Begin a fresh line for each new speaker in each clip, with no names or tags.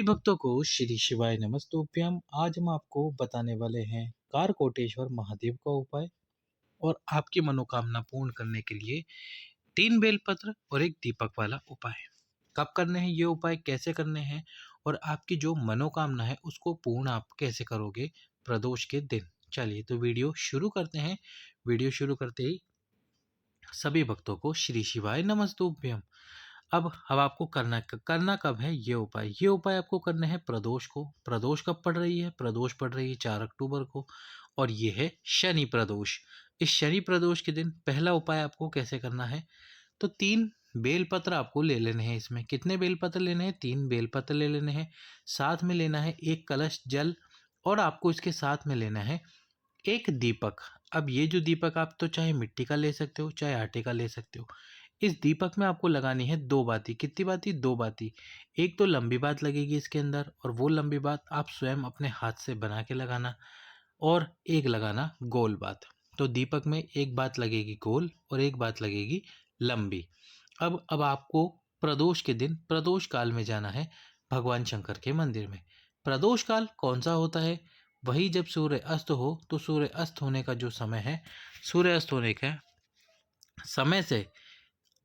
सभी भक्तों को श्री शिवाय नमस्तुभ्यम। आज हम आपको बताने वाले हैं कारकोटेश्वर महादेव का उपाय और आपकी मनोकामना पूर्ण करने के लिए 3 बेलपत्र और एक दीपक वाला उपाय। कब करने हैं ये उपाय, कैसे करने हैं और आपकी जो मनोकामना है उसको पूर्ण आप कैसे करोगे प्रदोष के दिन। चलिए तो वीडियो शुरू करते हैं। वीडियो शुरू करते ही सभी भक्तों को श्री शिवाय नमस्तुभ्यम। अब आपको करना कब है ये उपाय आपको करने हैं प्रदोष को। प्रदोष कब पड़ रही है? प्रदोष पड़ रही है 4 अक्टूबर को और ये है शनि प्रदोष। इस शनि प्रदोष के दिन पहला उपाय आपको कैसे करना है, तो 3 बेलपत्र आपको ले लेने हैं। इसमें कितने बेलपत्र लेने हैं? 3 बेलपत्र ले लेने हैं। साथ में लेना है 1 कलश जल और आपको इसके साथ में लेना है एक दीपक। अब ये जो दीपक आप तो चाहे मिट्टी का ले सकते हो, चाहे आटे का ले सकते हो। इस दीपक में आपको लगानी है 2 बाती। कितनी बाती? 2 बाती। एक तो लंबी बात लगेगी इसके अंदर और वो लंबी बात आप स्वयं अपने हाथ से बना के लगाना और एक लगाना गोल बात। तो दीपक में एक बात लगेगी गोल और एक बात लगेगी लंबी। अब आपको प्रदोष के दिन प्रदोष काल में जाना है भगवान शंकर के मंदिर में। प्रदोष काल कौन सा होता है? वही जब सूर्य अस्त हो, तो सूर्य अस्त होने का जो समय है, सूर्य अस्त होने का समय से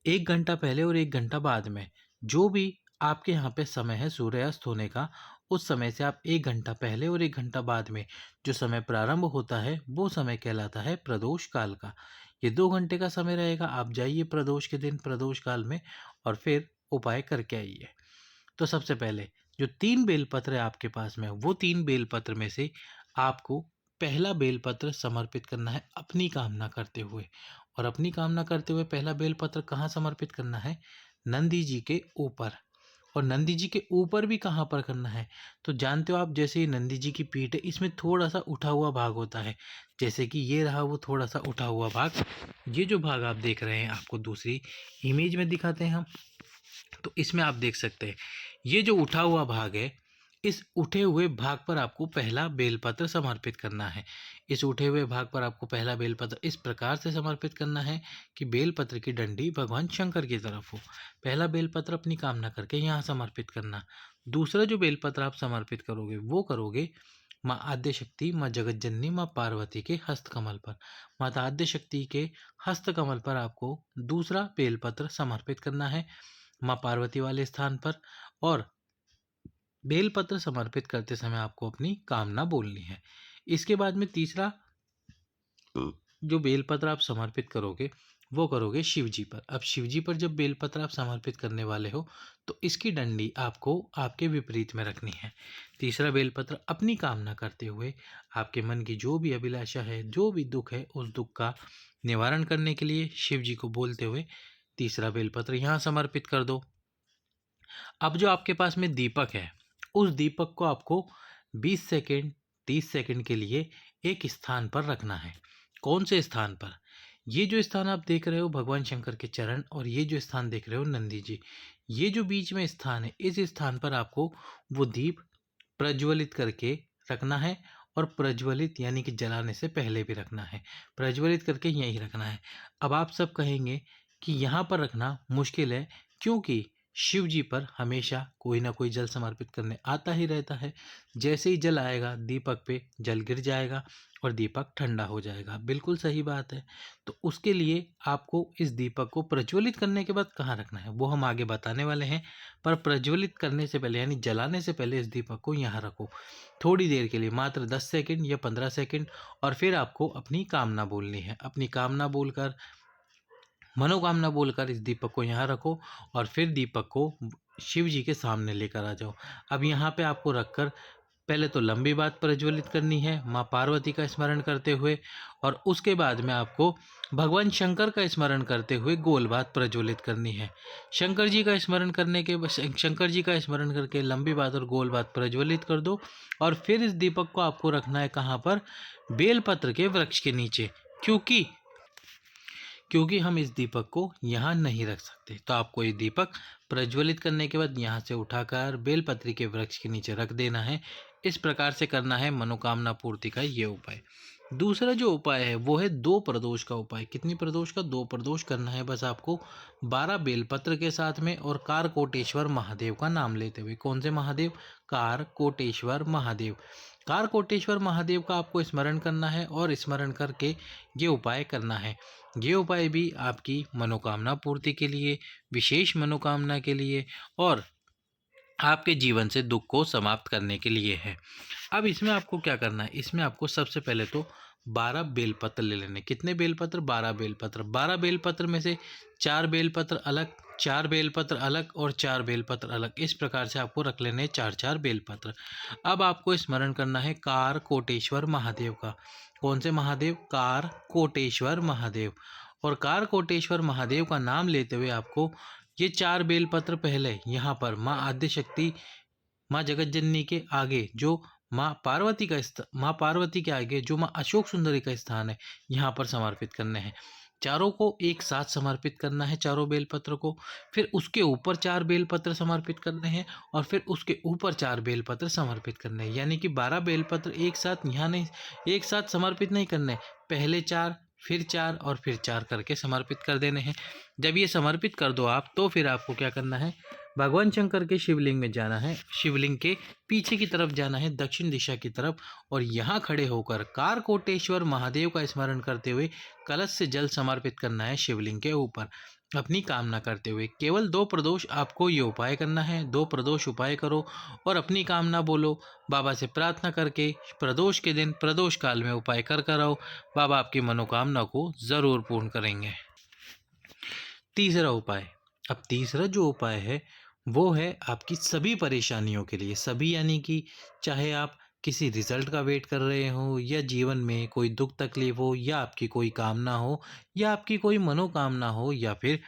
1 घंटा पहले और 1 घंटा बाद में, जो भी आपके यहाँ पे समय है सूर्यास्त होने का, उस समय से आप 1 घंटा पहले और 1 घंटा बाद में जो समय प्रारंभ होता है वो समय कहलाता है प्रदोष काल का। ये 2 घंटे का समय रहेगा। आप जाइए प्रदोष के दिन प्रदोष काल में और फिर उपाय करके आइए। तो सबसे पहले जो 3 बेलपत्र है आपके पास में, वो 3 बेलपत्र में से आपको पहला बेलपत्र समर्पित करना है अपनी कामना करते हुए। और अपनी कामना करते हुए पहला बेलपत्र कहाँ समर्पित करना है? नंदी जी के ऊपर। और नंदी जी के ऊपर भी कहाँ पर करना है? तो जानते हो आप, जैसे ये नंदी जी की पीठ है, इसमें थोड़ा सा उठा हुआ भाग होता है। जैसे कि ये रहा वो थोड़ा सा उठा हुआ भाग। ये जो भाग आप देख रहे हैं, आपको दूसरी इमेज में दिखाते हैं हम। तो इसमें आप देख सकते हैं ये जो उठा हुआ भाग है, इस उठे हुए भाग पर आपको पहला बेलपत्र समर्पित करना है। इस उठे हुए भाग पर आपको पहला बेलपत्र इस प्रकार से समर्पित करना है कि बेलपत्र की डंडी भगवान शंकर की तरफ हो। पहला बेलपत्र अपनी कामना करके यहाँ समर्पित करना। दूसरा जो बेलपत्र आप समर्पित करोगे वो करोगे माँ आद्य शक्ति, माँ जगत जननी, माँ पार्वती के हस्तकमल पर। माता आद्य शक्ति के हस्तकमल पर आपको दूसरा बेलपत्र समर्पित करना है, माँ पार्वती वाले स्थान पर। और बेलपत्र समर्पित करते समय आपको अपनी कामना बोलनी है। इसके बाद में तीसरा जो बेलपत्र आप समर्पित करोगे वो करोगे शिव जी पर। अब शिव जी पर जब बेलपत्र आप समर्पित करने वाले हो तो इसकी डंडी आपको आपके विपरीत में रखनी है। तीसरा बेलपत्र अपनी कामना करते हुए आपके मन की जो भी अभिलाषा है, जो भी दुख है, उस दुख का निवारण करने के लिए शिव जी को बोलते हुए तीसरा बेलपत्र यहाँ समर्पित कर दो। अब जो आपके पास में दीपक है, उस दीपक को आपको 20 सेकेंड 30 सेकेंड के लिए एक स्थान पर रखना है। कौन से स्थान पर? ये जो स्थान आप देख रहे हो भगवान शंकर के चरण, और ये जो स्थान देख रहे हो नंदी जी, ये जो बीच में स्थान है, इस स्थान पर आपको वो दीप प्रज्वलित करके रखना है। और प्रज्वलित यानी कि जलाने से पहले भी रखना है, प्रज्वलित करके यहीं रखना है। अब आप सब कहेंगे कि यहाँ पर रखना मुश्किल है, क्योंकि शिव जी पर हमेशा कोई ना कोई जल समर्पित करने आता ही रहता है। जैसे ही जल आएगा दीपक पे जल गिर जाएगा और दीपक ठंडा हो जाएगा। बिल्कुल सही बात है। तो उसके लिए आपको इस दीपक को प्रज्वलित करने के बाद कहाँ रखना है वो हम आगे बताने वाले हैं। पर प्रज्वलित करने से पहले यानी जलाने से पहले इस दीपक को यहाँ रखो थोड़ी देर के लिए, मात्र 10 सेकंड या 15 सेकंड। और फिर आपको अपनी कामना बोलनी है। अपनी कामना बोलकर, मनोकामना बोलकर इस दीपक को यहाँ रखो और फिर दीपक को शिव जी के सामने लेकर आ जाओ। अब यहाँ पे आपको रखकर पहले तो लंबी बात प्रज्वलित करनी है माँ पार्वती का स्मरण करते हुए, और उसके बाद में आपको भगवान शंकर का स्मरण करते हुए गोल बात प्रज्वलित करनी है। शंकर जी का स्मरण करके लंबी बात और गोल बात प्रज्वलित कर दो। और फिर इस दीपक को आपको रखना है कहाँ पर? बेलपत्र के वृक्ष के नीचे। क्योंकि हम इस दीपक को यहाँ नहीं रख सकते, तो आपको ये दीपक प्रज्वलित करने के बाद यहाँ से उठाकर बेलपत्री के वृक्ष के नीचे रख देना है। इस प्रकार से करना है मनोकामना पूर्ति का ये उपाय। दूसरा जो उपाय है वो है 2 प्रदोष का उपाय। कितनी प्रदोष का? 2 प्रदोष करना है बस आपको 12 बेलपत्र के साथ में और कारकोटेश्वर महादेव का नाम लेते हुए। कौन से महादेव? कारकोटेश्वर महादेव। कारकोटेश्वर महादेव का आपको स्मरण करना है और स्मरण करके ये उपाय करना है। ये उपाय भी आपकी मनोकामना पूर्ति के लिए, विशेष मनोकामना के लिए और आपके जीवन से दुख को समाप्त करने के लिए है। अब इसमें आपको क्या करना है? इसमें आपको सबसे पहले तो 12 बेलपत्र ले लेने। कितने बेलपत्र? 12 बेलपत्र। 12 बेलपत्र में से 4 बेलपत्र अलग, 4 बेलपत्र अलग और 4 बेलपत्र अलग। इस प्रकार से आपको रख लेने 4-4 बेलपत्र। अब आपको स्मरण करना है कार कोटेश्वर महादेव का। कौन से महादेव? कार कोटेश्वर महादेव। और कार कोटेश्वर महादेव का नाम लेते हुए आपको ये 4 बेलपत्र पहले यहाँ पर माँ आद्यशक्ति, माँ जगत जननी के आगे जो माँ पार्वती के आगे जो माँ अशोक सुंदरी का स्थान है, यहाँ पर समर्पित करने हैं। चारों को एक साथ समर्पित करना है, चारों बेलपत्र को। फिर उसके ऊपर 4 बेलपत्र समर्पित करने हैं और फिर उसके ऊपर 4 बेलपत्र समर्पित करने हैं। यानी कि 12 बेलपत्र एक साथ यहाँ नहीं, एक साथ समर्पित नहीं करने, पहले 4 फिर 4 और फिर 4 करके समर्पित कर देने हैं। जब ये समर्पित कर दो आप, तो फिर आपको क्या करना है? भगवान शंकर के शिवलिंग में जाना है। शिवलिंग के पीछे की तरफ जाना है, दक्षिण दिशा की तरफ, और यहाँ खड़े होकर कारकोटेश्वर महादेव का स्मरण करते हुए कलश से जल समर्पित करना है शिवलिंग के ऊपर, अपनी कामना करते हुए। केवल 2 प्रदोष आपको ये उपाय करना है। 2 प्रदोष उपाय करो और अपनी कामना बोलो। बाबा से प्रार्थना करके प्रदोष के दिन, प्रदोष काल में उपाय कर कर आओ। बाबा आपकी मनोकामना को ज़रूर पूर्ण करेंगे। तीसरा उपाय। अब तीसरा जो उपाय है वो है आपकी सभी परेशानियों के लिए। सभी यानी कि चाहे आप किसी रिजल्ट का वेट कर रहे हो, या जीवन में कोई दुख तकलीफ हो, या आपकी कोई कामना हो, या आपकी कोई मनोकामना हो, या फिर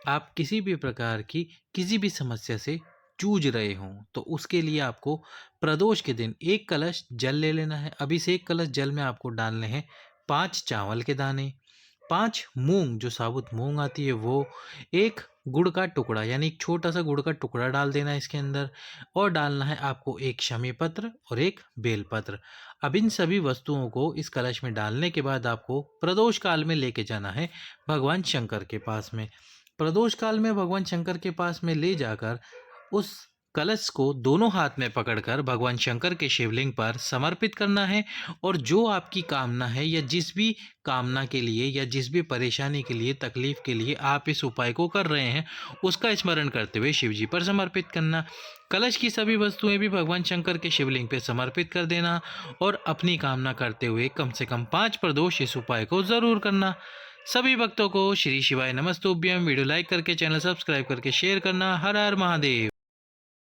आप किसी भी प्रकार की किसी भी समस्या से जूझ रहे हों, तो उसके लिए आपको प्रदोष के दिन 1 कलश जल ले लेना है। अब इस 1 कलश जल में आपको डालने हैं 5 चावल के दाने, 5 मूंग जो साबुत मूंग आती है वो, 1 गुड़ का टुकड़ा यानी एक छोटा सा गुड़ का टुकड़ा डाल देना है इसके अंदर, और डालना है आपको 1 शमी पत्र और 1 बेलपत्र। अब इन सभी वस्तुओं को इस कलश में डालने के बाद आपको प्रदोष काल में लेके जाना है भगवान शंकर के पास में। प्रदोष काल में भगवान शंकर के पास में ले जाकर उस कलश को दोनों हाथ में पकड़कर भगवान शंकर के शिवलिंग पर समर्पित करना है, और जो आपकी कामना है, या जिस भी कामना के लिए, या जिस भी परेशानी के लिए, तकलीफ के लिए आप इस उपाय को कर रहे हैं, उसका स्मरण करते हुए शिव जी पर समर्पित करना। कलश की सभी वस्तुएं भी भगवान शंकर के शिवलिंग पर समर्पित कर देना और अपनी कामना करते हुए कम से कम 5 प्रदोष इस उपाय को ज़रूर करना। सभी भक्तों को श्री शिवाय नमस्तुभ्यम। वीडियो लाइक करके, चैनल सब्सक्राइब करके शेयर करना। हर हर महादेव।